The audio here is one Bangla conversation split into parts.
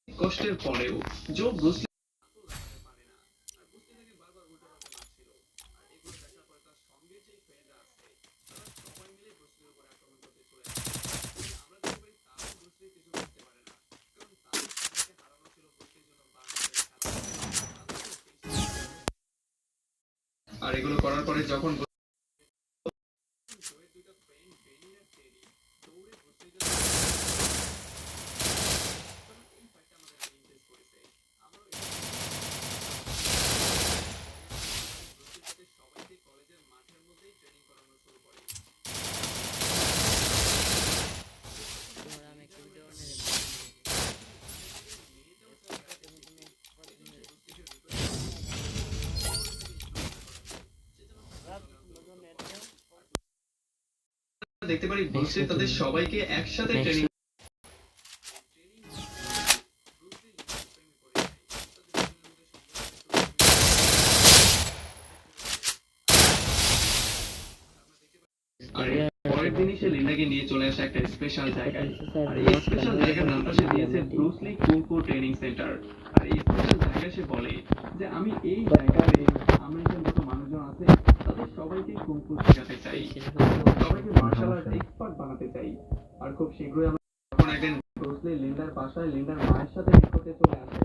কষ্টের পরেও জো ব্রুস আর এগুলো করার পরে যখন দেখতে পারি ব্রুসলি তাদের সবাইকে একসাথে ট্রেনিং পরের দিনই সে লিন্ডাকে নিয়ে চলে আসে একটা স্পেশাল জায়গায়। আর এই স্পেশাল জায়গার নামটা সে দিয়েছে ব্রুসলি কুংফু ট্রেনিং সেন্টার। আর এই স্পেশাল জায়গায় সে বলে যে আমি এই জায়গায় আমেরিকান যত মানুষজন আছে তাদের সবাইকে কুংফু শেখাতে চাই, সবাইকে মার্শাল আর্ট এক্সপার্ট বানাতে চাই। আর খুব শীঘ্রই আমরা যখন একদিন ব্রুসলি লিন্ডার বাসায় লিন্ডার মায়ের সাথে মিট করতে চলে আসে,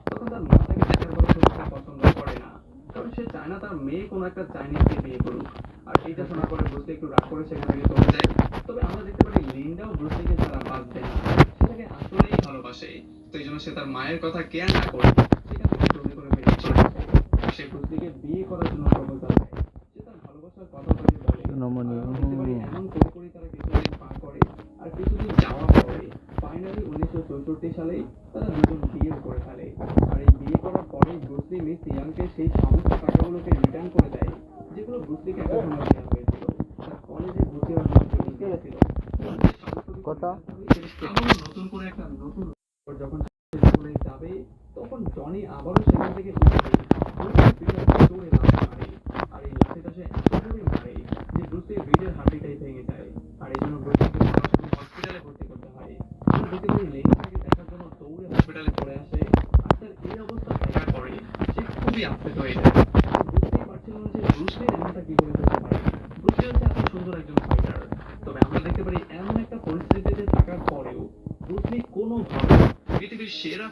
তখন তার মা তাকে দেখার পরে খুব একটা পছন্দ করে না, কারণ সে চায় না তার মেয়ে কোনো একটা চাইনিজকে বিয়ে করুক। আর এইটা শোনার পরে ব্রুসলি একটু রাগ করে সেখান থেকে চলে যায়। তবে আমরা দেখতে পারি লিন্ডাও ব্রুসলিকে ছাড়া বাঁচবে না, সে তাকে আসলেই ভালোবাসে। তো এই জন্য সে তার মায়ের কথা কেয়ার না করে সেখান থেকে জলদি করে বেরিয়ে চলে আসে। আর সে ব্রুসলিকে বিয়ে করার জন্য প্রপোজাল দেয়। সে তার ভালোবাসার কথা তাকে বলে। আমরা দেখতে পারি এমন করে করে তারা কিছুদিন পার করে। আর কিছুদিন যাওয়ার পরে ফাইনালি 1964 সালেই তারা দুজন বিয়ে করে ফেলে। আর এই বিয়ে করার পরে ব্রুসলি মিস ইয়াংকে সেই সমস্ত টাকাগুলোকে রিটার্ন করে দেয় যেগুলো ব্রুসলিকে একটা সময় দেওয়া হয়েছিল। তার কলেজে ভর্তি হওয়ার জন্য তিনি দিয়েছিল। কথা আবারও নতুন করে একটা নতুন যখন স্কুলে যাবে তখন জনি আবারও সেখান থেকে উঠে ব্রুসলির পিছনে দৌড়ে লাথি মারে। আর এই লাথিটা সে এত জোরে মারে যে ব্রুসলির রিডের হাড্ডিটাই ভেঙে যায়। আর এই জন্য ব্রুসলিকে সরাসরি হসপিটালে ভর্তি করতে হয়। আমরা দেখতে পারি লেনিটাকে দেখার জন্য দৌড়ে হসপিটালে চলে আসে। আর তার এই অবস্থা দেখার পরে সে খুবই আপ্লুত হয়ে যায়। বুঝতেই পারছিল না যে ব্রুসলির এমনটা কি করে হতে পারে। ব্রুসলি হচ্ছে এত সুন্দর একজন ফাইটার, তবে আমরা দেখতে পারি এমন একটা পরিস্থিতিতে থাকার পরেও ব্রুসলি কোনোভাবে পৃথিবীর সেরা